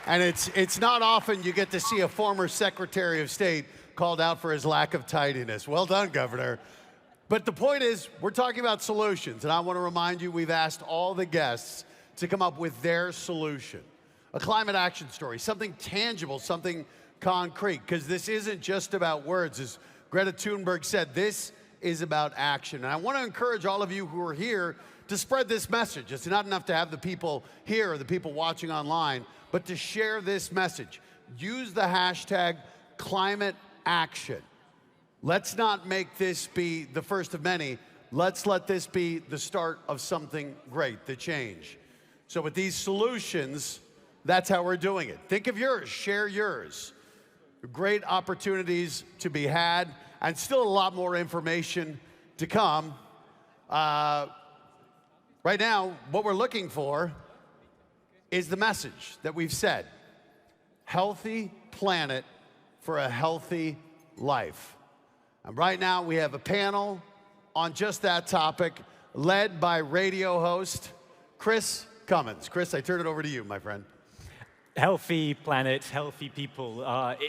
And it's not often you get to see a former Secretary of State called out for his lack of tidiness. Well done, Governor. But the point is, we're talking about solutions, and I want to remind you we've asked all the guests to come up with their solution. A climate action story, something tangible, something concrete, because this isn't just about words. As Greta Thunberg said, this is about action. And I want to encourage all of you who are here to spread this message. It's not enough to have the people here or the people watching online, but to share this message. Use the hashtag climate action. Let's not make this be the first of many. Let's let this be the start of something great, the change. So with these solutions, that's how we're doing it. Think of yours, share yours. Great opportunities to be had, and still a lot more information to come. Right now, what we're looking for is the message that we've said. Healthy planet for a healthy life. And right now, we have a panel on just that topic, led by radio host Chris Cummins. Chris, I turn it over to you, my friend. Healthy planet, healthy people.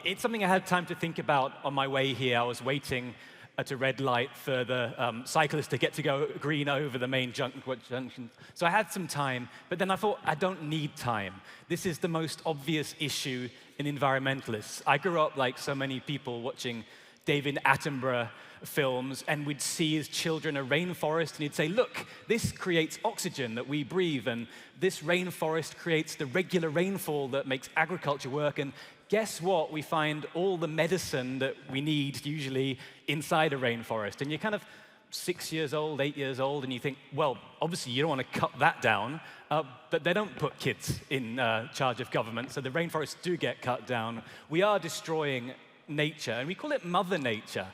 It's something I had time to think about on my way here. I was waiting at a red light for the cyclists to get to go green over the main junction. So I had some time, but then I thought, I don't need time. This is the most obvious issue in environmentalists. I grew up, like so many people, watching David Attenborough films, and we'd see his children a rainforest, and he'd say, look, this creates oxygen that we breathe, and this rainforest creates the regular rainfall that makes agriculture work, and guess what? We find all the medicine that we need usually inside a rainforest. And you're kind of 6 years old, 8 years old, and you think, well, obviously you don't want to cut that down, but they don't put kids in charge of government, so the rainforests do get cut down. We are destroying nature, and we call it Mother Nature.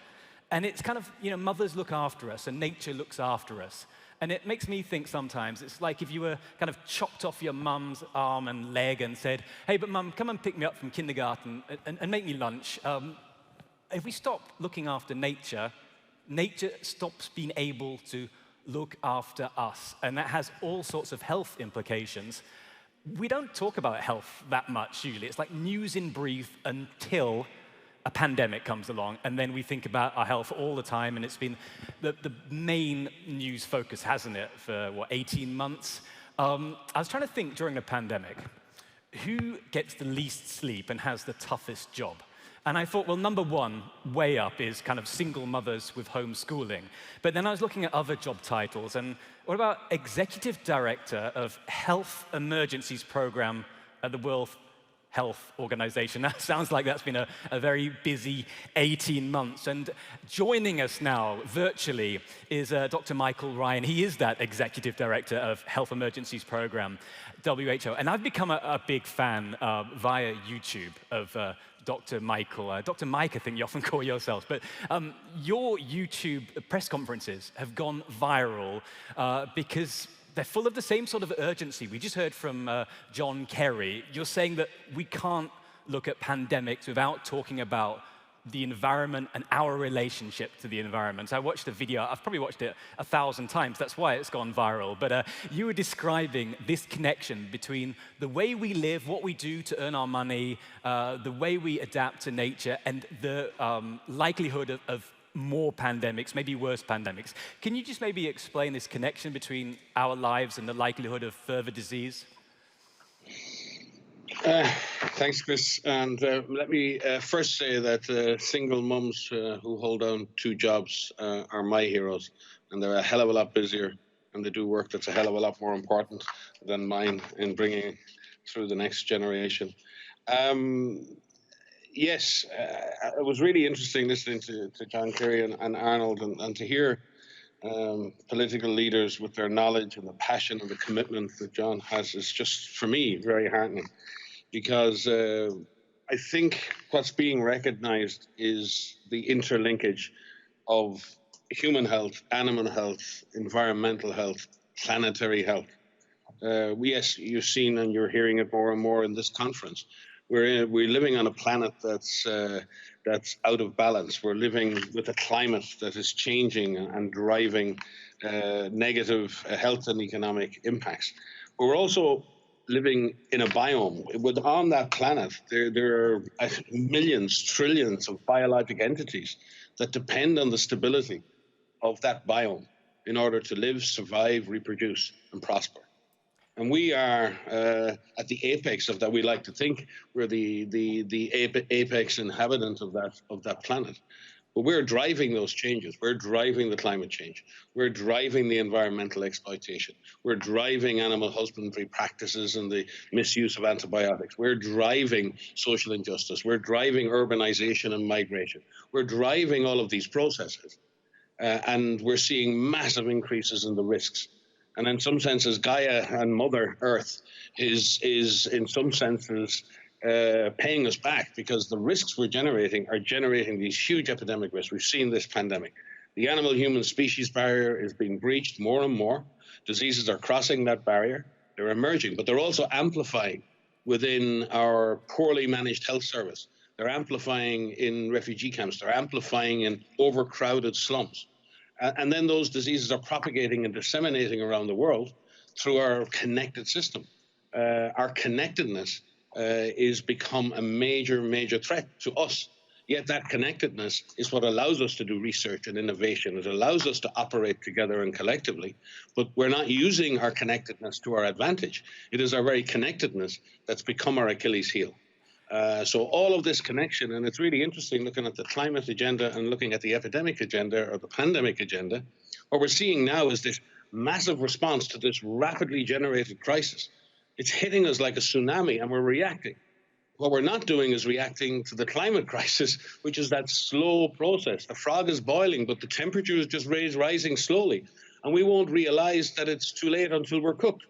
And it's kind of, you know, mothers look after us, and nature looks after us. And it makes me think sometimes, it's like if you were kind of chopped off your mum's arm and leg and said, hey, but mum, come and pick me up from kindergarten and make me lunch. If we stop looking after nature, nature stops being able to look after us. And that has all sorts of health implications. We don't talk about health that much usually. It's like news in brief until a pandemic comes along, and then we think about our health all the time, and it's been the main news focus, hasn't it, for, what, 18 months? I was trying to think during the pandemic, who gets the least sleep and has the toughest job? And I thought, well, number one, way up, is kind of single mothers with homeschooling. But then I was looking at other job titles, and what about Executive Director of Health Emergencies Program at the World Health Organization? That sounds like that's been a very busy 18 months. And joining us now virtually is Dr. Michael Ryan. He is that Executive Director of Health Emergencies Program, WHO. And I've become a big fan via YouTube of Dr. Michael. Dr. Mike, I think you often call yourselves. But your YouTube press conferences have gone viral because they're full of the same sort of urgency. We just heard from John Kerry. You're saying that we can't look at pandemics without talking about the environment and our relationship to the environment. I watched the video. I've probably watched it 1,000 times. That's why it's gone viral. But you were describing this connection between the way we live, what we do to earn our money, the way we adapt to nature, and the likelihood of more pandemics, maybe worse pandemics. Can you just maybe explain this connection between our lives and the likelihood of further disease? Thanks, Chris. And let me first say that single mums who hold down 2 jobs are my heroes, and they're a hell of a lot busier, and they do work that's a hell of a lot more important than mine in bringing through the next generation. Yes, it was really interesting listening to John Kerry and Arnold, and to hear political leaders with their knowledge and the passion and the commitment that John has is just, for me, very heartening. Because I think what's being recognized is the interlinkage of human health, animal health, environmental health, planetary health. Yes, you've seen and you're hearing it more and more in this conference. We're living on a planet that's out of balance. We're living with a climate that is changing and driving negative health and economic impacts. But we're also living in a biome. On that planet, there are millions, trillions of biologic entities that depend on the stability of that biome in order to live, survive, reproduce, and prosper. And we are at the apex of that. We like to think we're the apex inhabitant of that planet. But we're driving those changes. We're driving the climate change. We're driving the environmental exploitation. We're driving animal husbandry practices and the misuse of antibiotics. We're driving social injustice. We're driving urbanization and migration. We're driving all of these processes. And we're seeing massive increases in the risks. And in some senses, Gaia and Mother Earth is in some senses paying us back, because the risks we're generating are generating these huge epidemic risks. We've seen this pandemic. The animal-human species barrier is being breached more and more. Diseases are crossing that barrier. They're emerging, but they're also amplifying within our poorly managed health service. They're amplifying in refugee camps. They're amplifying in overcrowded slums. And then those diseases are propagating and disseminating around the world through our connected system. Our connectedness is become a major, major threat to us. Yet that connectedness is what allows us to do research and innovation. It allows us to operate together and collectively, but we're not using our connectedness to our advantage. It is our very connectedness that's become our Achilles heel. So all of this connection, and it's really interesting looking at the climate agenda and looking at the epidemic agenda or the pandemic agenda, what we're seeing now is this massive response to this rapidly generated crisis. It's hitting us like a tsunami and we're reacting. What we're not doing is reacting to the climate crisis, which is that slow process. The frog is boiling, but the temperature is just rising slowly. And we won't realize that it's too late until we're cooked.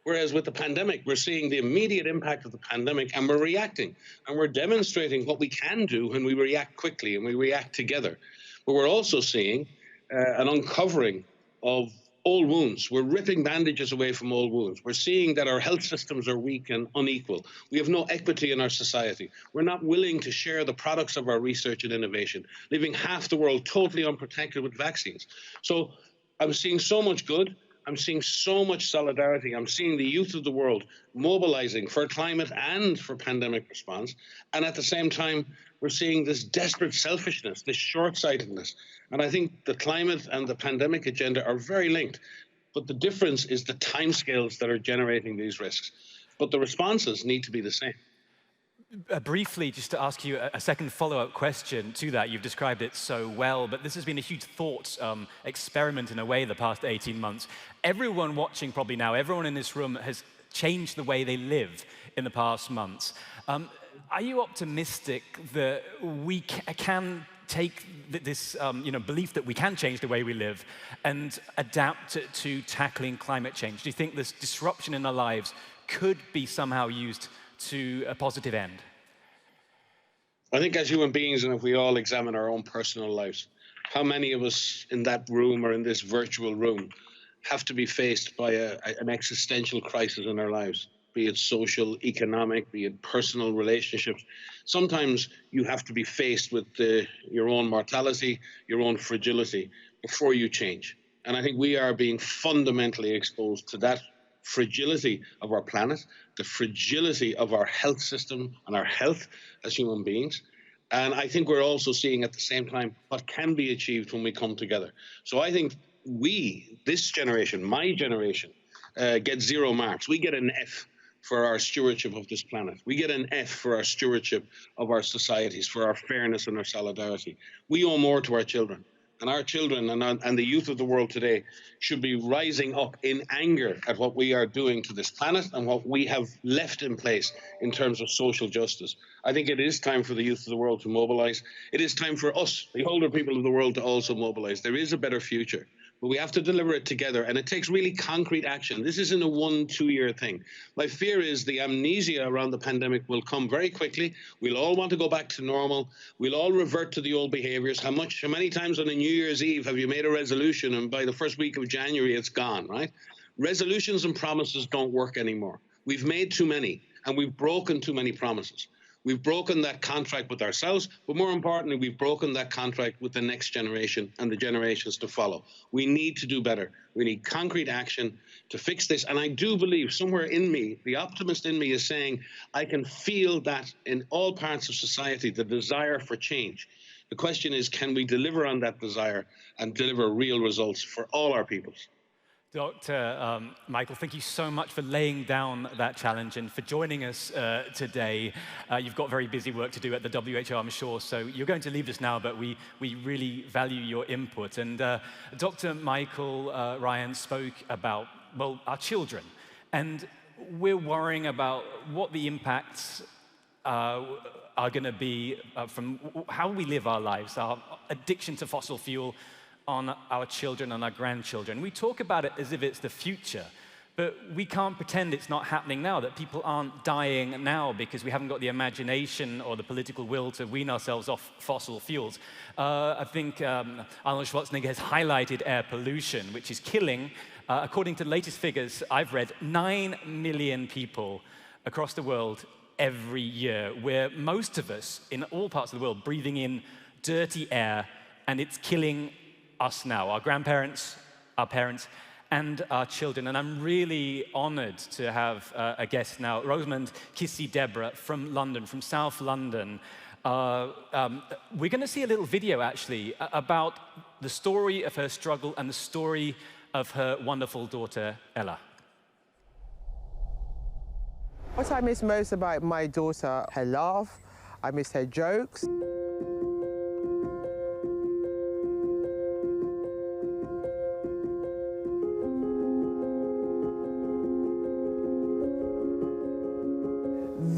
Whereas with the pandemic, we're seeing the immediate impact of the pandemic and we're reacting. And we're demonstrating what we can do when we react quickly and we react together. But we're also seeing an uncovering of old wounds. We're ripping bandages away from old wounds. We're seeing that our health systems are weak and unequal. We have no equity in our society. We're not willing to share the products of our research and innovation, leaving half the world totally unprotected with vaccines. So I'm seeing so much good. I'm seeing so much solidarity. I'm seeing the youth of the world mobilizing for climate and for pandemic response. And at the same time, we're seeing this desperate selfishness, this short-sightedness. And I think the climate and the pandemic agenda are very linked. But the difference is the timescales that are generating these risks. But the responses need to be the same. Briefly, just to ask you a second follow-up question to that. You've described it so well, but this has been a huge thought experiment in a way the past 18 months. Everyone watching probably now, everyone in this room has changed the way they live in the past months. Are you optimistic that we can take this belief that we can change the way we live and adapt to tackling climate change? Do you think this disruption in our lives could be somehow used to a positive end? I think as human beings, and if we all examine our own personal lives, how many of us in that room or in this virtual room have to be faced by an existential crisis in our lives, be it social, economic, be it personal relationships? Sometimes you have to be faced with your own mortality, your own fragility before you change. And I think we are being fundamentally exposed to that fragility of our planet, the fragility of our health system and our health as human beings. And I think we're also seeing at the same time what can be achieved when we come together. So I think this generation, my generation, get 0 marks. We get an F for our stewardship of this planet. We get an F for our stewardship of our societies, for our fairness and our solidarity. We owe more to our children. And our children and the youth of the world today should be rising up in anger at what we are doing to this planet and what we have left in place in terms of social justice. I think it is time for the youth of the world to mobilize. It is time for us, the older people of the world, to also mobilize. There is a better future, but we have to deliver it together, and it takes really concrete action. This isn't a 1-2 year thing. My fear is the amnesia around the pandemic will come very quickly. We'll all want to go back to normal. We'll all revert to the old behaviors. How many times on a New Year's Eve have you made a resolution and by the first week of January it's gone, right? Resolutions and promises don't work anymore. We've made too many and we've broken too many promises. We've broken that contract with ourselves, but more importantly, we've broken that contract with the next generation and the generations to follow. We need to do better. We need concrete action to fix this. And I do believe somewhere in me, the optimist in me is saying, I can feel that in all parts of society, the desire for change. The question is, can we deliver on that desire and deliver real results for all our peoples? Dr. Michael, thank you so much for laying down that challenge and for joining us today. You've got very busy work to do at the WHO, I'm sure, so you're going to leave us now, but we really value your input. And Dr. Michael Ryan spoke about, well, our children. And we're worrying about what the impacts are going to be from how we live our lives, our addiction to fossil fuel, on our children and our grandchildren. We talk about it as if it's the future, but we can't pretend it's not happening now, that people aren't dying now because we haven't got the imagination or the political will to wean ourselves off fossil fuels. I think Arnold Schwarzenegger has highlighted air pollution, which is killing, according to the latest figures I've read, 9 million people across the world every year, where most of us in all parts of the world breathing in dirty air, and it's killing us now, our grandparents, our parents, and our children. And I'm really honored to have a guest now, Rosamond Kissy-Deborah from London, from South London. We're going to see a little video, actually, about the story of her struggle and the story of her wonderful daughter, Ella. What I miss most about my daughter, her laugh, I miss her jokes.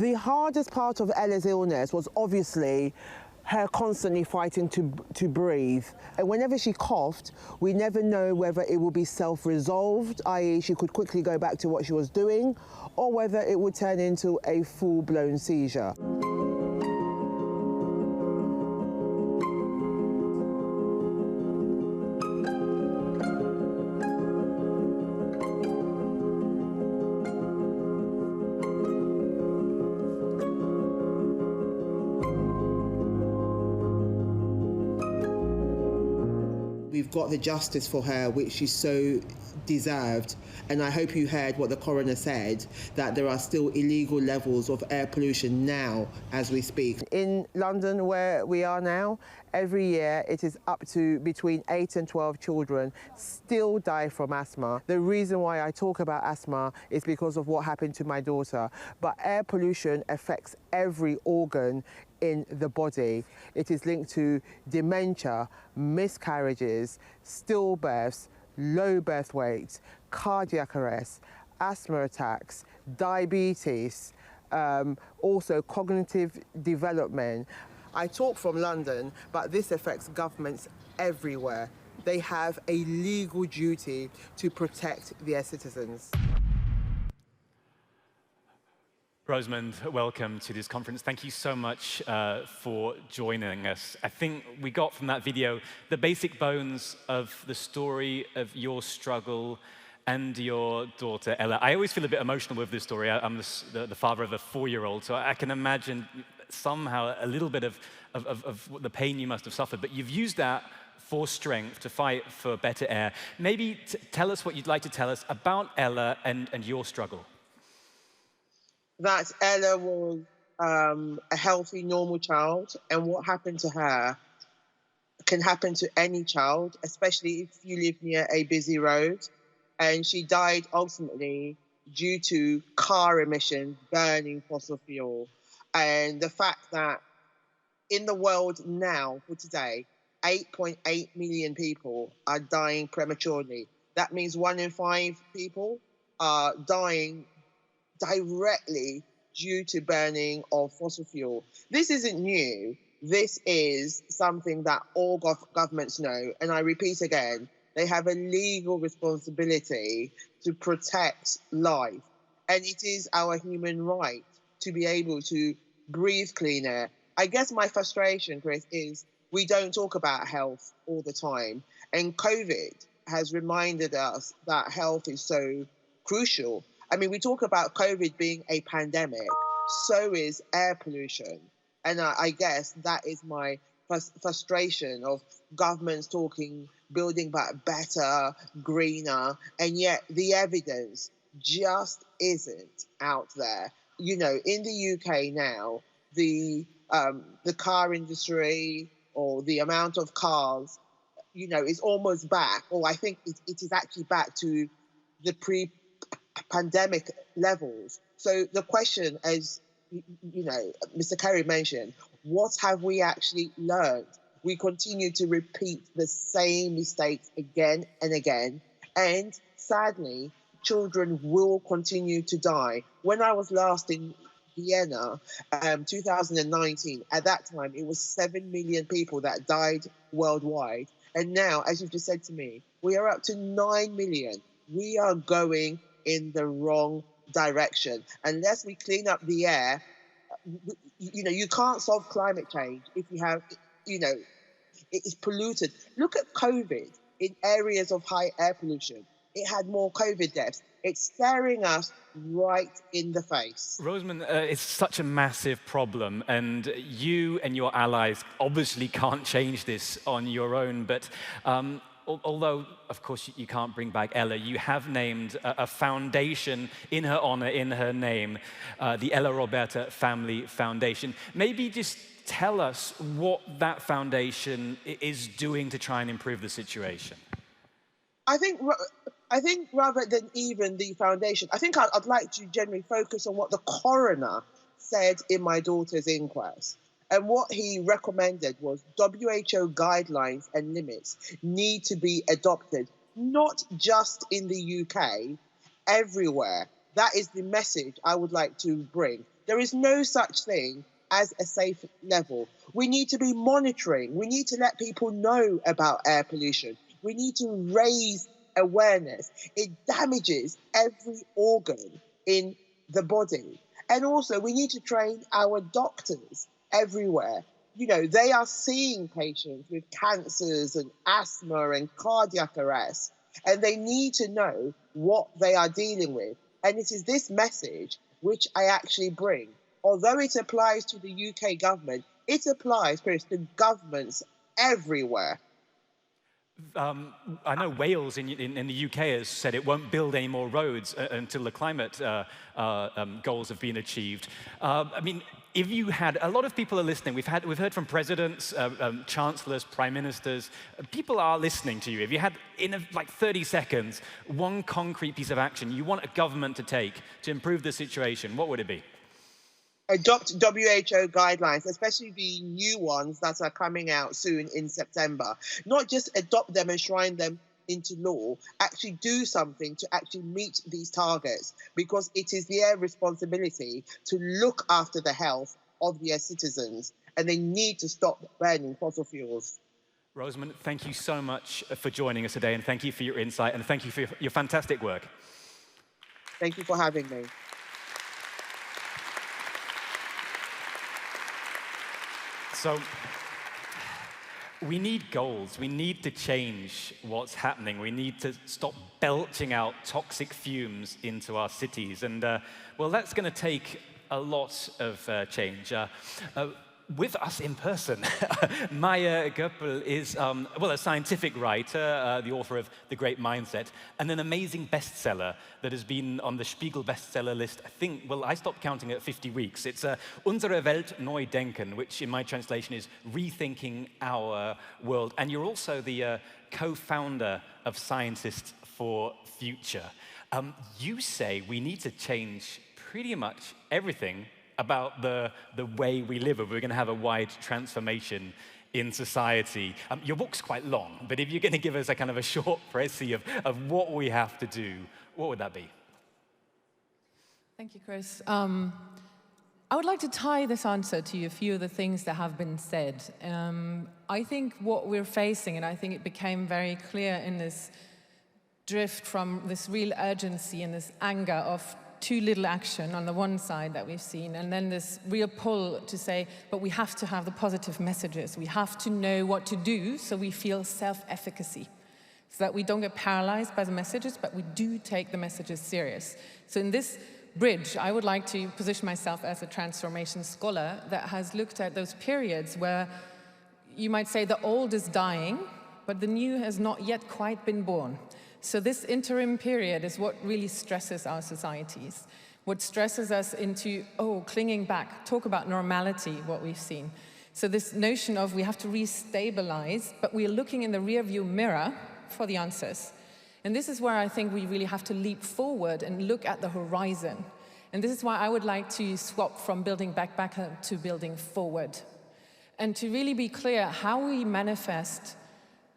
The hardest part of Ella's illness was obviously her constantly fighting to breathe. And whenever she coughed, we never know whether it will be self-resolved, i.e. she could quickly go back to what she was doing, or whether it would turn into a full-blown seizure. We've got the justice for her, which she so deserved. And I hope you heard what the coroner said, that there are still illegal levels of air pollution now as we speak. In London, where we are now, every year it is up to between 8 and 12 children still die from asthma. The reason why I talk about asthma is because of what happened to my daughter. But air pollution affects every organ in the body. It is linked to dementia, miscarriages, stillbirths, low birth weight, cardiac arrest, asthma attacks, diabetes, also cognitive development. I talk from London, but this affects governments everywhere. They have a legal duty to protect their citizens. Rosamond, welcome to this conference. Thank you so much for joining us. I think we got from that video the basic bones of the story of your struggle and your daughter, Ella. I always feel a bit emotional with this story. I'm the father of a 4-year-old, so I can imagine somehow a little bit of the pain you must have suffered, but you've used that for strength to fight for better air. Maybe tell us what you'd like to tell us about Ella and your struggle. That Ella was a healthy, normal child, and what happened to her can happen to any child, especially if you live near a busy road. And she died ultimately due to car emissions, burning fossil fuel. And the fact that in the world now, for today, 8.8 million people are dying prematurely. That means 1 in 5 people are dying directly due to burning of fossil fuel. This isn't new. This is something that all governments know. And I repeat again, they have a legal responsibility to protect life. And it is our human right to be able to breathe clean air. I guess my frustration, Chris, is we don't talk about health all the time. And COVID has reminded us that health is so crucial. I mean, we talk about COVID being a pandemic, so is air pollution. And I guess that is my frustration of governments talking, building back better, greener, and yet the evidence just isn't out there. You know, in the UK now, the car industry or the amount of cars, you know, is almost back, or I think it is actually back to the pre-pandemic levels. So the question, as you know, Mr. Kerry mentioned, what have we actually learned? We continue to repeat the same mistakes again and again, and sadly, children will continue to die. When I was last in Vienna, 2019, at that time, it was 7 million people that died worldwide. And now, as you've just said to me, we are up to 9 million. We are going in the wrong direction. Unless we clean up the air, you know, you can't solve climate change if you have, you know, it is polluted. Look at COVID in areas of high air pollution. It had more COVID deaths. It's staring us right in the face. Rosamund, it's such a massive problem, and you and your allies obviously can't change this on your own, but although, of course, you can't bring back Ella, you have named a foundation in her honor, in her name, the Ella Roberta Family Foundation. Maybe just tell us what that foundation is doing to try and improve the situation. I think rather than even the foundation, I think I'd like to generally focus on what the coroner said in my daughter's inquest. And what he recommended was WHO guidelines and limits need to be adopted, not just in the UK, everywhere. That is the message I would like to bring. There is no such thing as a safe level. We need to be monitoring. We need to let people know about air pollution. We need to raise awareness. It damages every organ in the body. And also, we need to train our doctors everywhere. You know, they are seeing patients with cancers and asthma and cardiac arrest, and they need to know what they are dealing with. And it is this message which I actually bring. Although it applies to the UK government, it applies, Chris, to governments everywhere. I know Wales in the UK has said it won't build any more roads until the climate goals have been achieved. I mean, if you had, a lot of people are listening. We've heard from presidents, chancellors, prime ministers. People are listening to you. If you had, in like 30 seconds, one concrete piece of action you want a government to take to improve the situation, what would it be? Adopt WHO guidelines, especially the new ones that are coming out soon in September. Not just adopt them and shrine them into law, actually do something to actually meet these targets, because it is their responsibility to look after the health of their citizens, and they need to stop burning fossil fuels. Rosamund, thank you so much for joining us today, and thank you for your insight, and thank you for your fantastic work. Thank you for having me. So, we need goals. We need to change what's happening. We need to stop belching out toxic fumes into our cities. And, well, that's going to take a lot of change. With us in person, Maya Göppel is, well, a scientific writer, the author of The Great Mindset, and an amazing bestseller that has been on the Spiegel bestseller list, I think, well, I stopped counting at 50 weeks. It's Unsere Welt neu denken, which in my translation is Rethinking Our World. And you're also the co-founder of Scientists for Future. You say we need to change pretty much everything about the way we live, if we're going to have a wide transformation in society. Your book's quite long, but if you're going to give us a kind of a short précis of what we have to do, what would that be? Thank you, Chris. I would like to tie this answer to a few of the things that have been said. I think what we're facing, and I think it became very clear in this drift from this real urgency and this anger of too little action on the one side that we've seen, and then this real pull to say, but we have to have the positive messages. We have to know what to do so we feel self-efficacy, so that we don't get paralyzed by the messages, but we do take the messages serious. So in this bridge, I would like to position myself as a transformation scholar that has looked at those periods where you might say the old is dying, but the new has not yet quite been born. So this interim period is what really stresses our societies, what stresses us into, clinging back, talk about normality, what we've seen. So this notion of we have to restabilize, but we're looking in the rearview mirror for the answers. And this is where I think we really have to leap forward and look at the horizon. And this is why I would like to swap from building back to building forward. And to really be clear how we manifest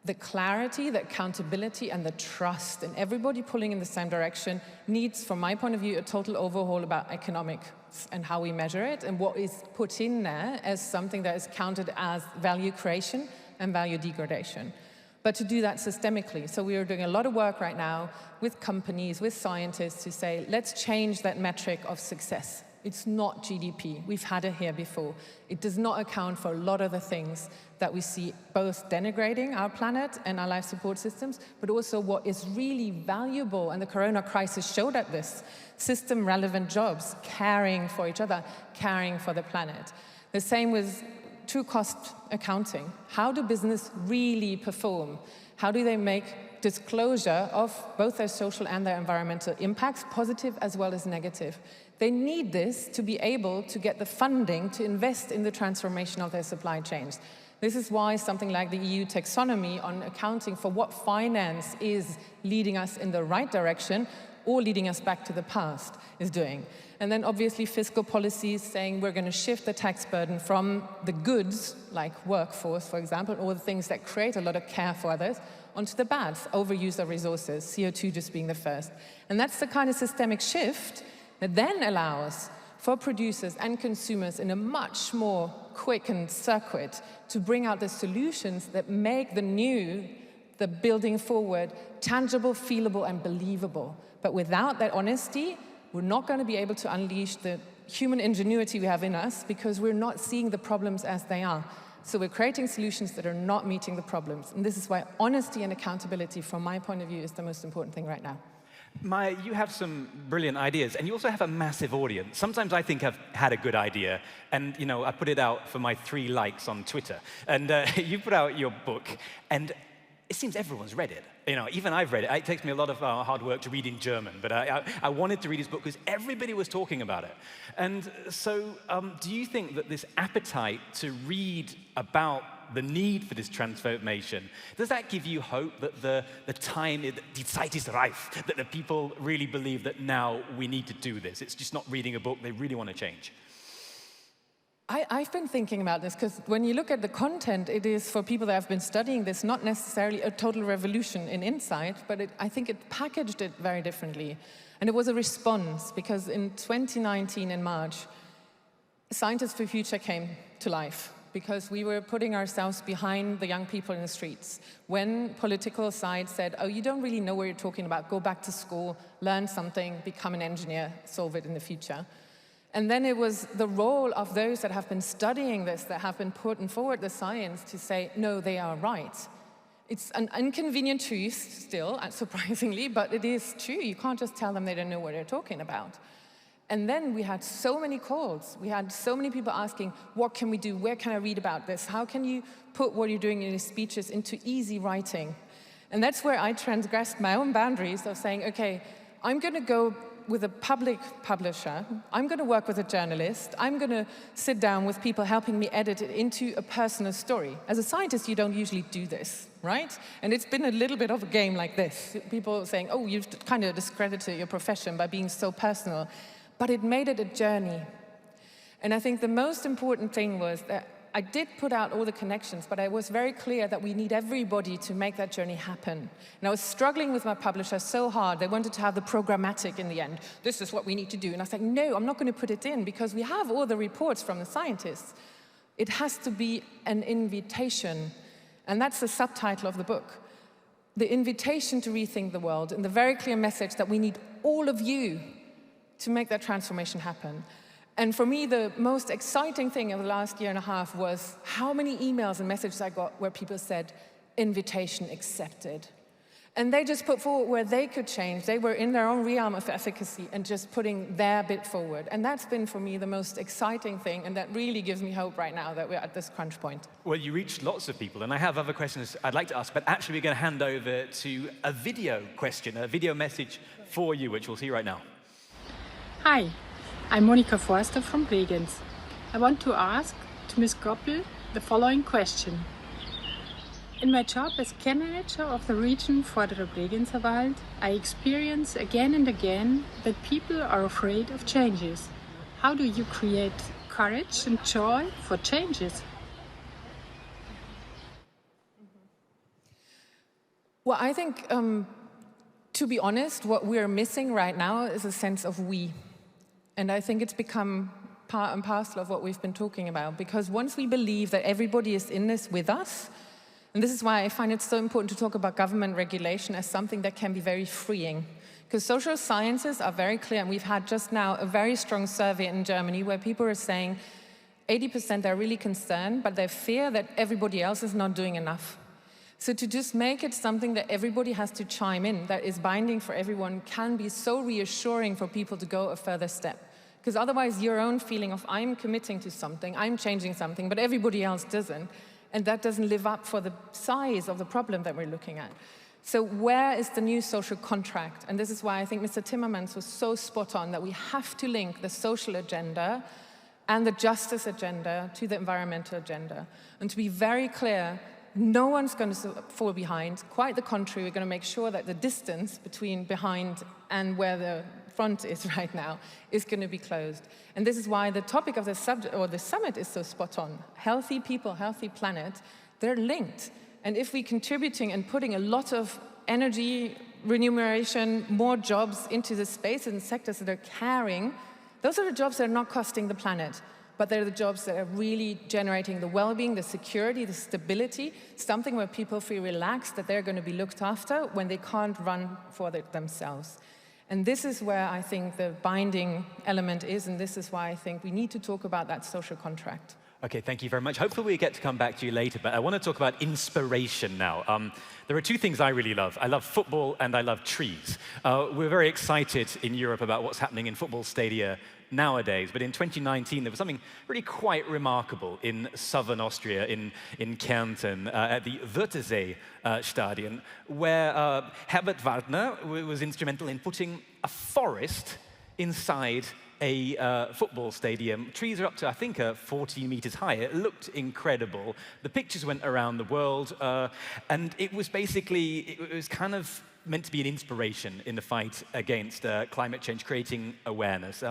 the clarity, the accountability, and the trust, and everybody pulling in the same direction needs, from my point of view, a total overhaul about economics and how we measure it, and what is put in there as something that is counted as value creation and value degradation. But to do that systemically. So we are doing a lot of work right now with companies, with scientists to say, let's change that metric of success. It's not GDP. We've had it here before. It does not account for a lot of the things that we see both denigrating our planet and our life support systems, but also what is really valuable, and the corona crisis showed at this, system-relevant jobs, caring for each other, caring for the planet. The same with true cost accounting. How do business really perform? How do they make disclosure of both their social and their environmental impacts, positive as well as negative? They need this to be able to get the funding to invest in the transformation of their supply chains. This is why something like the EU taxonomy on accounting for what finance is leading us in the right direction or leading us back to the past is doing. And then obviously fiscal policies saying we're going to shift the tax burden from the goods, like workforce, for example, or the things that create a lot of care for others, onto the bads, overuse of resources, CO2 just being the first. And that's the kind of systemic shift that then allows for producers and consumers in a much more quickened circuit to bring out the solutions that make the new, the building forward, tangible, feelable, and believable. But without that honesty, we're not going to be able to unleash the human ingenuity we have in us because we're not seeing the problems as they are. So we're creating solutions that are not meeting the problems. And this is why honesty and accountability, from my point of view, is the most important thing right now. Maya, you have some brilliant ideas, and you also have a massive audience. Sometimes I think I've had a good idea, and I put it out for my 3 likes on Twitter. And you put out your book, and it seems everyone's read it. Even I've read it. It takes me a lot of hard work to read in German, but I wanted to read his book because everybody was talking about it. And so do you think that this appetite to read about the need for this transformation, does that give you hope that the time, die Zeit ist reif, that the people really believe that now we need to do this? It's just not reading a book, they really want to change. I've been thinking about this because when you look at the content, it is, for people that have been studying this, not necessarily a total revolution in insight, but I think it packaged it very differently. And it was a response because in 2019 in March, Scientists for Future came to life because we were putting ourselves behind the young people in the streets. When political sides said, oh, you don't really know what you're talking about, go back to school, learn something, become an engineer, solve it in the future. And then it was the role of those that have been studying this, that have been putting forward the science to say, no, they are right. It's an inconvenient truth still, surprisingly, but it is true. You can't just tell them they don't know what they're talking about. And then we had so many calls. We had so many people asking, what can we do? Where can I read about this? How can you put what you're doing in your speeches into easy writing? And that's where I transgressed my own boundaries of saying, okay, I'm going to go with a public publisher. I'm going to work with a journalist. I'm going to sit down with people helping me edit it into a personal story. As a scientist, you don't usually do this, right? And it's been a little bit of a game like this. People saying, oh, you've kind of discredited your profession by being so personal. But it made it a journey. And I think the most important thing was that I did put out all the connections, but I was very clear that we need everybody to make that journey happen. And I was struggling with my publisher so hard. They wanted to have the programmatic in the end. This is what we need to do. And I was like, no, I'm not going to put it in because we have all the reports from the scientists. It has to be an invitation. And that's the subtitle of the book. The invitation to rethink the world, and the very clear message that we need all of you to make that transformation happen. And for me, the most exciting thing of the last year and a half was how many emails and messages I got where people said, invitation accepted. And they just put forward where they could change. They were in their own realm of efficacy and just putting their bit forward. And that's been, for me, the most exciting thing, and that really gives me hope right now that we're at this crunch point. Well, you reached lots of people, and I have other questions I'd like to ask, but actually we're going to hand over to a video question, a video message for you, which we'll see right now. Hi, I'm Monika Forster from Bregenz. I want to ask to Ms. Goppel the following question. In my job as care manager of the region Vorderer Bregenzer Wald, I experience again and again that people are afraid of changes. How do you create courage and joy for changes? Well, I think, to be honest, what we're missing right now is a sense of we. And I think it's become part and parcel of what we've been talking about, because once we believe that everybody is in this with us, and this is why I find it so important to talk about government regulation as something that can be very freeing. Because social sciences are very clear, and we've had just now a very strong survey in Germany where people are saying 80% are really concerned, but they fear that everybody else is not doing enough. So to just make it something that everybody has to chime in, that is binding for everyone, can be so reassuring for people to go a further step. Because otherwise your own feeling of I'm committing to something, I'm changing something, but everybody else doesn't. And that doesn't live up for the size of the problem that we're looking at. So where is the new social contract? And this is why I think Mr. Timmermans was so spot on, that we have to link the social agenda and the justice agenda to the environmental agenda. And to be very clear, no one's going to fall behind. Quite the contrary, we're going to make sure that the distance between behind and where the front is right now is going to be closed. And this is why the topic of the subject or the summit is so spot on. Healthy people, healthy planet, they're linked. And if we're contributing and putting a lot of energy, remuneration, more jobs into the space and sectors that are caring, those are the jobs that are not costing the planet, but they're the jobs that are really generating the well-being, the security, the stability, something where people feel relaxed that they're going to be looked after when they can't run for themselves. And this is where I think the binding element is, and this is why I think we need to talk about that social contract. Okay, thank you very much. Hopefully we get to come back to you later, but I want to talk about inspiration now. There are two things I really love. I love football and I love trees. We're very excited in Europe about what's happening in football stadia nowadays, but in 2019 there was something really quite remarkable in southern Austria, in Kärnten, at the Wörthersee Stadion, where Herbert Waldner was instrumental in putting a forest inside a football stadium. Trees are up to, I think, 14 meters high. It looked incredible. The pictures went around the world, and it was basically, it was kind of meant to be an inspiration in the fight against climate change, creating awareness.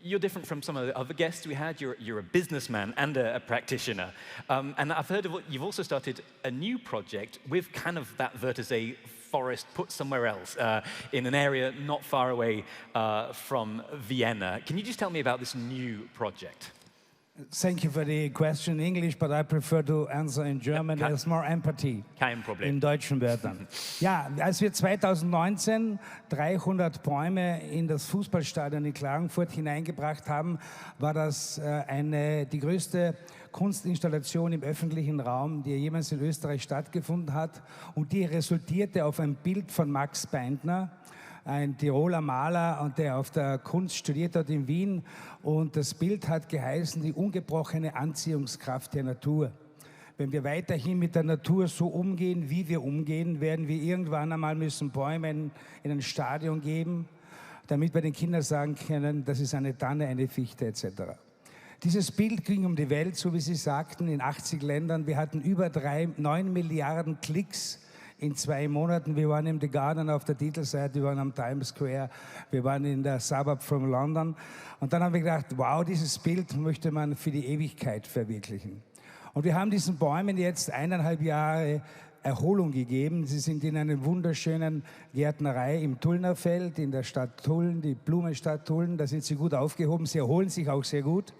You're different from some of the other guests we had. You're a businessman and a practitioner. And I've heard of what you've also started a new project with kind of that Wörthersee forest put somewhere else, in an area not far away from Vienna. Can you just tell me about this new project? Thank you for the question in English, but I prefer to answer in German. There's more empathy Kein Problem. in deutschen Wörtern. Ja, als wir 2019 300 Bäume in das Fußballstadion in Klagenfurt hineingebracht haben, war das die größte Kunstinstallation im öffentlichen Raum, die jemals in Österreich stattgefunden hat. Und die resultierte auf ein Bild von Max Beindner, ein Tiroler Maler, und der auf der Kunst studiert hat in Wien. Und das Bild hat geheißen, die ungebrochene Anziehungskraft der Natur. Wenn wir weiterhin mit der Natur so umgehen, wie wir umgehen, werden wir irgendwann einmal müssen Bäume in ein Stadion geben, damit wir den Kindern sagen können, das ist eine Tanne, eine Fichte etc. Dieses Bild ging um die Welt, so wie Sie sagten, in 80 Ländern. Wir hatten über 9 Milliarden Klicks in 2 Monaten. Wir waren im The Garden auf der Titelseite, wir waren am Times Square, wir waren in der Suburb from London. Und dann haben wir gedacht, wow, dieses Bild möchte man für die Ewigkeit verwirklichen. Und wir haben diesen Bäumen jetzt 1,5 Jahre Erholung gegeben. Sie sind in einer wunderschönen Gärtnerei im Tullnerfeld, in der Stadt Tulln, die Blumenstadt Tulln. Da sind sie gut aufgehoben, sie erholen sich auch sehr gut.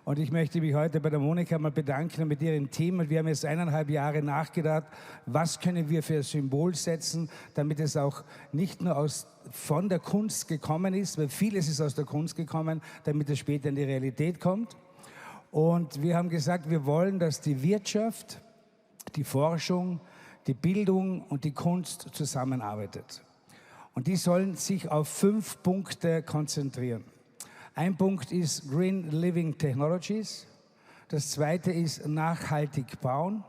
Und ich möchte mich heute bei der Monika mal bedanken mit ihrem Team. Und wir haben jetzt 1,5 Jahre nachgedacht, was können wir für ein Symbol setzen, damit es auch nicht nur von der Kunst gekommen ist, weil vieles ist aus der Kunst gekommen, damit es später in die Realität kommt. Und wir haben gesagt, wir wollen, dass die Wirtschaft, die Forschung, die Bildung und die Kunst zusammenarbeitet. Und die sollen sich auf 5 Punkte konzentrieren. Ein Punkt ist Green Living Technologies. Das zweite ist nachhaltig bauen.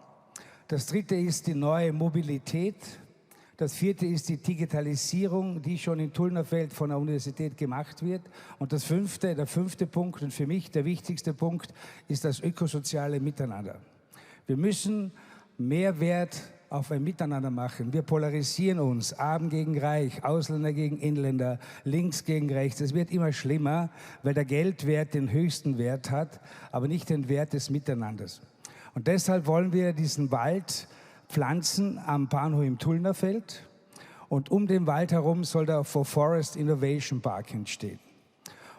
Das dritte ist die neue Mobilität. Das vierte ist die Digitalisierung, die schon in Tullnerfeld von der Universität gemacht wird. Und der fünfte Punkt und für mich der wichtigste Punkt ist das ökosoziale Miteinander. Wir müssen mehr Wert auf ein Miteinander machen. Wir polarisieren uns, Arm gegen Reich, Ausländer gegen Inländer, links gegen rechts. Es wird immer schlimmer, weil der Geldwert den höchsten Wert hat, aber nicht den Wert des Miteinanders. Und deshalb wollen wir diesen Wald pflanzen am Bahnhof im Tullnerfeld und um den Wald herum soll der For Forest Innovation Park entstehen.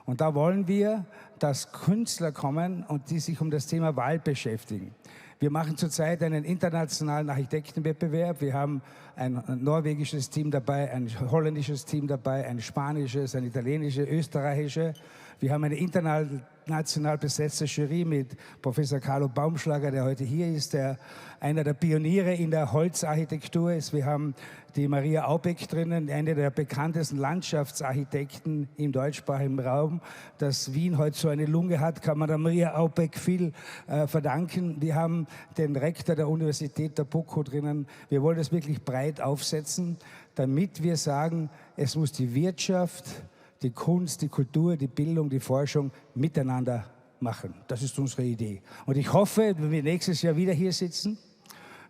Und da wollen wir, dass Künstler kommen und die sich um das Thema Wald beschäftigen. Wir machen zurzeit einen internationalen Architektenwettbewerb. Wir haben ein norwegisches Team dabei, ein holländisches Team dabei, ein spanisches, ein italienisches, österreichisches. Wir haben eine international besetzte Jury mit Professor Carlo Baumschlager, der heute hier ist, der einer der Pioniere in der Holzarchitektur ist. Wir haben die Maria Aubeck drinnen, eine der bekanntesten Landschaftsarchitekten im deutschsprachigen Raum. Dass Wien heute so eine Lunge hat, kann man der Maria Aubeck viel verdanken. Wir haben den Rektor der Universität der BOKU drinnen. Wir wollen das wirklich breit aufsetzen, damit wir sagen, es muss die Wirtschaft, die Kunst, die Kultur, die Bildung, die Forschung miteinander machen. Das ist unsere Idee. Und ich hoffe, wenn wir nächstes Jahr wieder hier sitzen,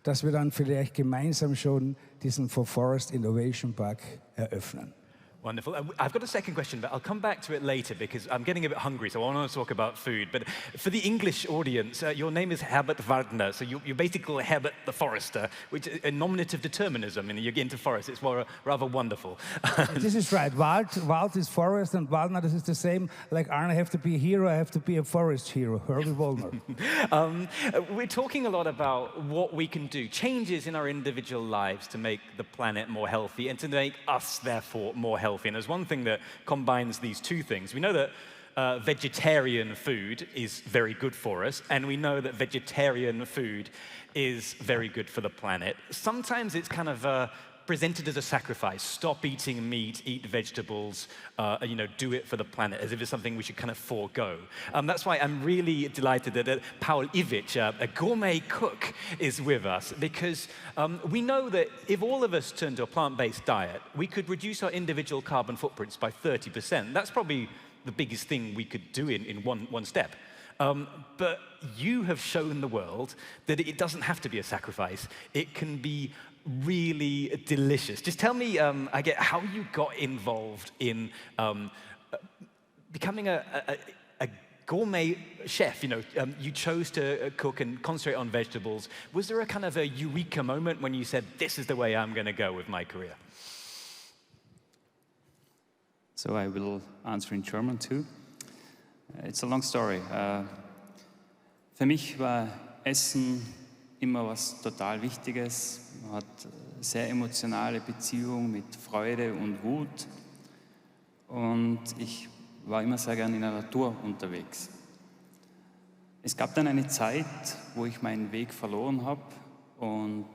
dass wir dann vielleicht gemeinsam schon diesen For Forest Innovation Park eröffnen. Wonderful. I've got a second question, but I'll come back to it later because I'm getting a bit hungry, so I want to talk about food. But for the English audience, your name is Herbert Waldner, so you're basically Herbert the Forester, which is a nominative determinism, and you get into forest. It's rather wonderful. This is right. Wald is forest, and Waldner, this is the same. Like Arne, I have to be a hero, I have to be a forest hero. Herbert Waldner. We're talking a lot about what we can do, changes in our individual lives to make the planet more healthy and to make us, therefore, more healthy. And there's one thing that combines these two things. We know that vegetarian food is very good for us, and we know that vegetarian food is very good for the planet. Sometimes it's kind of presented as a sacrifice. Stop eating meat, eat vegetables, do it for the planet, as if it's something we should kind of forego. That's why I'm really delighted that Paul Ivic, a gourmet cook, is with us, because we know that if all of us turn to a plant-based diet, we could reduce our individual carbon footprints by 30%. That's probably the biggest thing we could do in one step. But you have shown the world that it doesn't have to be a sacrifice. It can be really delicious. Just tell me, how you got involved in becoming a gourmet chef. You chose to cook and concentrate on vegetables. Was there a kind of a eureka moment when you said, this is the way I'm going to go with my career? So I will answer in German too. It's a long story. Für mich war Essen immer was total Wichtiges. Man hat sehr emotionale Beziehung mit Freude und Wut. Und ich war immer sehr gern in der Natur unterwegs. Es gab dann eine Zeit, wo ich meinen Weg verloren habe und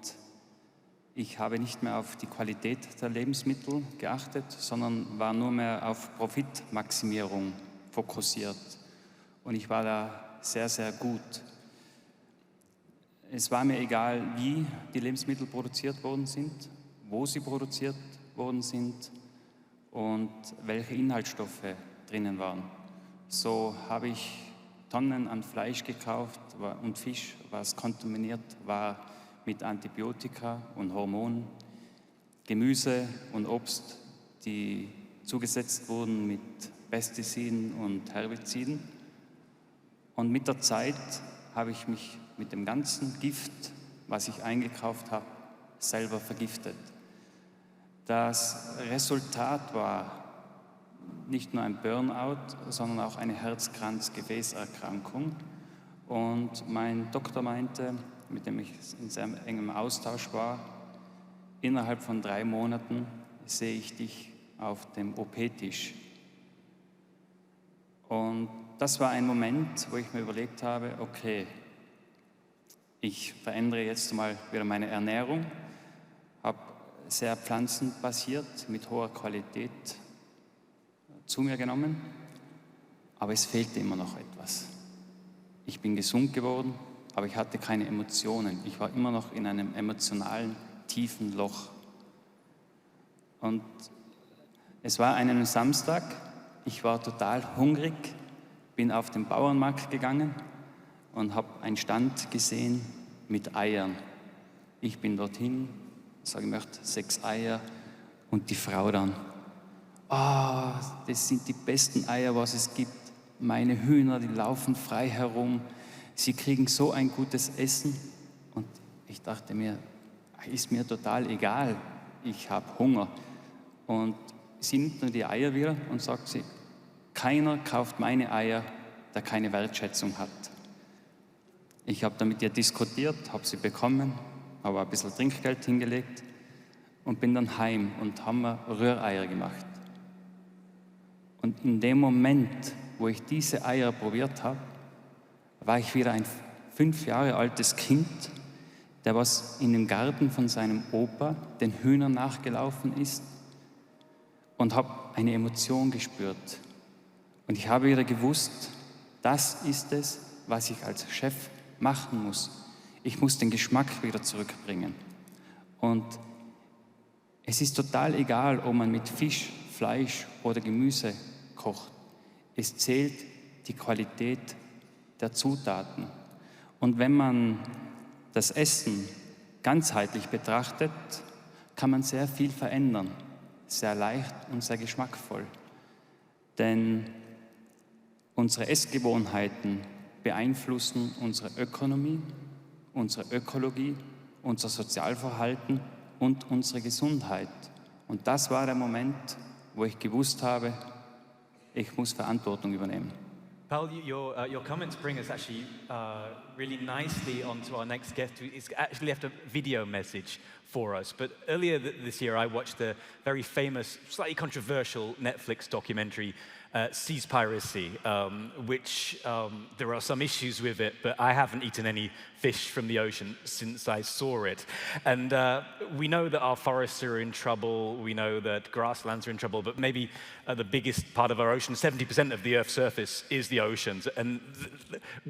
ich habe nicht mehr auf die Qualität der Lebensmittel geachtet, sondern war nur mehr auf Profitmaximierung fokussiert. Und ich war da sehr, sehr gut. Es war mir egal, wie die Lebensmittel produziert worden sind, wo sie produziert worden sind und welche Inhaltsstoffe drinnen waren. So habe ich Tonnen an Fleisch gekauft und Fisch, was kontaminiert war mit Antibiotika und Hormonen, Gemüse und Obst, die zugesetzt wurden mit Pestiziden und Herbiziden. Und mit der Zeit habe ich mich mit dem ganzen Gift, was ich eingekauft habe, selber vergiftet. Das Resultat war nicht nur ein Burnout, sondern auch eine Herzkranz-Gefäßerkrankung. Und mein Doktor meinte, mit dem ich in sehr engem Austausch war, innerhalb von 3 Monaten sehe ich dich auf dem OP-Tisch. Und das war ein Moment, wo ich mir überlegt habe, okay, ich verändere jetzt mal wieder meine Ernährung, habe sehr pflanzenbasiert mit hoher Qualität zu mir genommen, aber es fehlte immer noch etwas. Ich bin gesund geworden, aber ich hatte keine Emotionen. Ich war immer noch in einem emotionalen, tiefen Loch. Und es war einen Samstag, ich war total hungrig, bin auf den Bauernmarkt gegangen und habe einen Stand gesehen mit Eiern. Ich bin dorthin, sage ich möchte 6 Eier und die Frau dann, das sind die besten Eier, was es gibt. Meine Hühner, die laufen frei herum, sie kriegen so ein gutes Essen. Und ich dachte mir, ist mir total egal, ich habe Hunger. Und sie nimmt nur die Eier wieder und sagt sie, keiner kauft meine Eier, der keine Wertschätzung hat. Ich habe dann mit ihr diskutiert, habe sie bekommen, habe ein bisschen Trinkgeld hingelegt und bin dann heim und haben mir Rühreier gemacht. Und in dem Moment, wo ich diese Eier probiert habe, war ich wieder ein 5 Jahre altes Kind, der was in dem Garten von seinem Opa den Hühnern nachgelaufen ist und habe eine Emotion gespürt. Und ich habe wieder gewusst, das ist es, was ich als Chef machen muss. Ich muss den Geschmack wieder zurückbringen. Und es ist total egal, ob man mit Fisch, Fleisch oder Gemüse kocht. Es zählt die Qualität der Zutaten. Und wenn man das Essen ganzheitlich betrachtet, kann man sehr viel verändern. Sehr leicht und sehr geschmackvoll. Denn unsere Essgewohnheiten beeinflussen unsere Ökonomie, unsere Ökologie, unser Sozialverhalten und unsere Gesundheit. Und das war der Moment, wo ich gewusst habe, ich muss Verantwortung übernehmen. Paul, your comments bring us actually really nicely onto our next guest, who is actually left a video message for us. But earlier this year, I watched a very famous, slightly controversial Netflix documentary, Seaspiracy, which there are some issues with it, but I haven't eaten any fish from the ocean since I saw it. And we know that our forests are in trouble, we know that grasslands are in trouble, but maybe the biggest part of our ocean, 70% of the Earth's surface is the oceans. And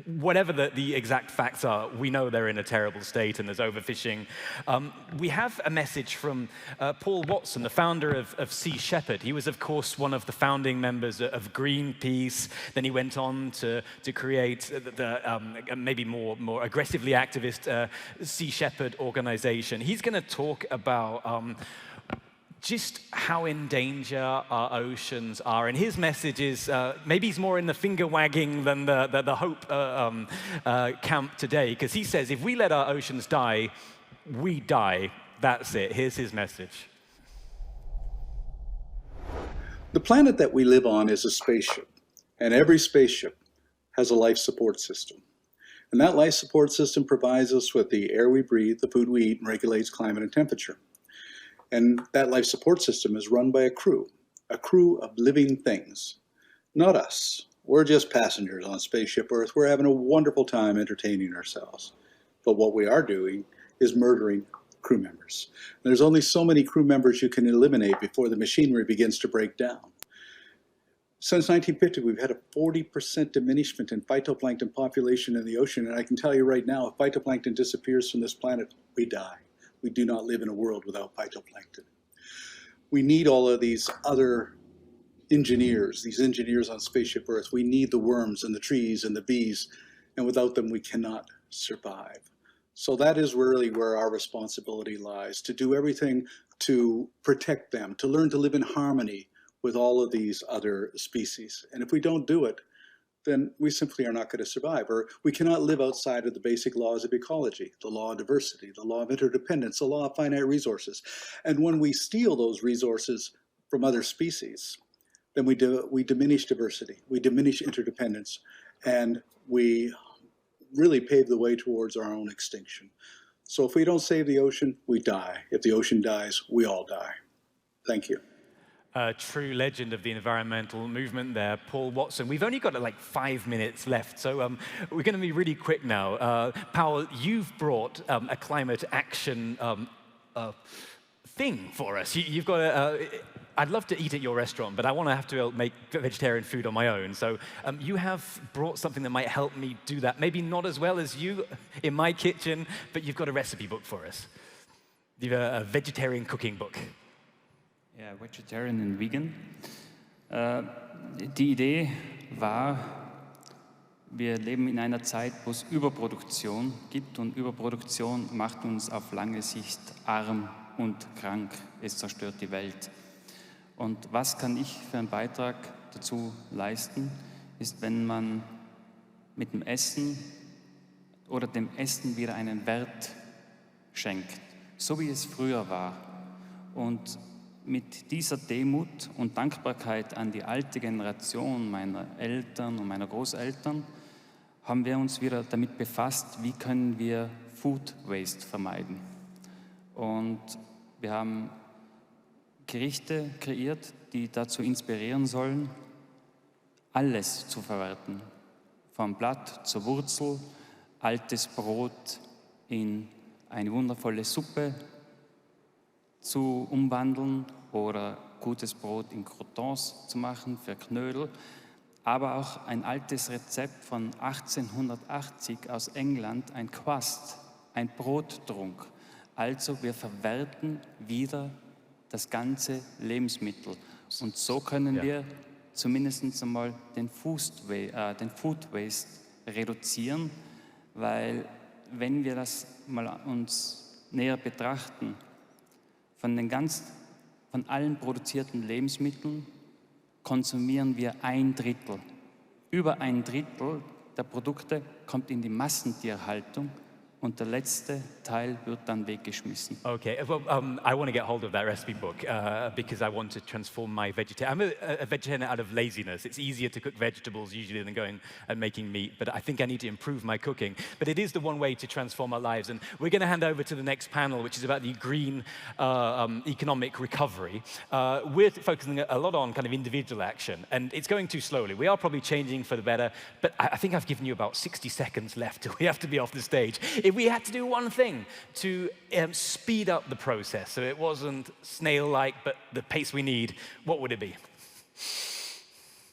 whatever the exact facts are, we know they're in a terrible state and there's overfishing. We have a message from Paul Watson, the founder of Sea Shepherd. He was, of course, one of the founding members of Greenpeace. Then he went on to create the maybe more aggressively activist Sea Shepherd organization. He's going to talk about just how in danger our oceans are. And his message is, maybe he's more in the finger wagging than the hope camp today, because he says if we let our oceans die, we die. That's it. Here's his message. The planet that we live on is a spaceship, and every spaceship has a life support system. And that life support system provides us with the air we breathe, the food we eat, and regulates climate and temperature. And that life support system is run by a crew of living things, not us. We're just passengers on Spaceship Earth. We're having a wonderful time entertaining ourselves. But what we are doing is murdering crew members. There's only so many crew members you can eliminate before the machinery begins to break down. Since 1950, we've had a 40% diminishment in phytoplankton population in the ocean, and I can tell you right now, if phytoplankton disappears from this planet, we die. We do not live in a world without phytoplankton. We need all of these other engineers, these engineers on Spaceship Earth. We need the worms and the trees and the bees, and without them we cannot survive. So that is really where our responsibility lies, to do everything to protect them, to learn to live in harmony with all of these other species. And if we don't do it, then we simply are not going to survive, or we cannot live outside of the basic laws of ecology, the law of diversity, the law of interdependence, the law of finite resources. And when we steal those resources from other species, then we diminish diversity, we diminish interdependence, and we really pave the way towards our own extinction. So if we don't save the ocean, we die. If the ocean dies, we all die. Thank you. A true legend of the environmental movement there, Paul Watson. We've only got like 5 minutes left, so we're going to be really quick now. Paul, you've brought a climate action thing for us. You've got a, I'd love to eat at your restaurant, but I want to have to make vegetarian food on my own. So you have brought something that might help me do that. Maybe not as well as you in my kitchen, but you've got a recipe book for us. You've a vegetarian cooking book. Ja, Vegetarian and Vegan. Die Idee war, wir leben in einer Zeit, wo es Überproduktion gibt und Überproduktion macht uns auf lange Sicht arm und krank. Es zerstört die Welt. Und was kann ich für einen Beitrag dazu leisten, ist, wenn man mit dem Essen oder dem Essen wieder einen Wert schenkt, so wie es früher war. Und mit dieser Demut und Dankbarkeit an die alte Generation meiner Eltern und meiner Großeltern haben wir uns wieder damit befasst, wie können wir Food Waste vermeiden. Und wir haben Gerichte kreiert, die dazu inspirieren sollen, alles zu verwerten. Vom Blatt zur Wurzel, altes Brot in eine wundervolle Suppe zu umwandeln oder gutes Brot in Croutons zu machen für Knödel, aber auch ein altes Rezept von 1880 aus England, ein Quast, ein Brottrunk. Also wir verwerten wieder das ganze Lebensmittel und so können wir zumindest einmal den Food Waste reduzieren, weil wenn wir das mal uns näher betrachten, von allen produzierten Lebensmitteln konsumieren wir 1/3. Über 1/3 der Produkte kommt in die Massentierhaltung und der letzte Teil wird dann weggeschmissen. Okay, well, I want to get hold of that recipe book because I want to transform my vegetarian. I'm a vegetarian out of laziness. It's easier to cook vegetables usually than going and making meat, but I think I need to improve my cooking. But it is the one way to transform our lives. And we're going to hand over to the next panel, which is about the green economic recovery. We're focusing a lot on kind of individual action, and it's going too slowly. We are probably changing for the better, but I think I've given you about 60 seconds left till we have to be off the stage. If we had to do one thing to speed up the process so it wasn't snail-like, but the pace we need, what would it be?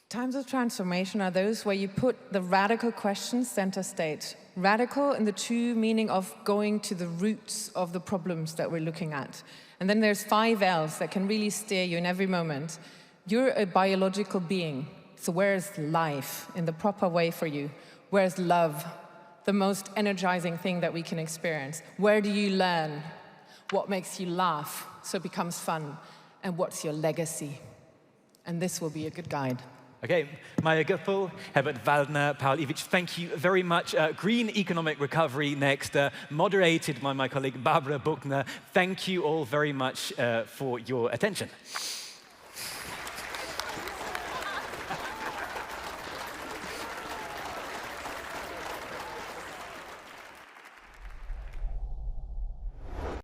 Times of transformation are those where you put the radical questions center stage. Radical in the true meaning of going to the roots of the problems that we're looking at. And then there's 5 L's that can really steer you in every moment. You're a biological being, so where's life in the proper way for you? Where's love? The most energizing thing that we can experience. Where do you learn? What makes you laugh so it becomes fun? And what's your legacy? And this will be a good guide. Okay, Maya Göppel, Herbert Waldner, Paul Iwicz, thank you very much. Green Economic Recovery next, moderated by my colleague Barbara Buchner. Thank you all very much for your attention.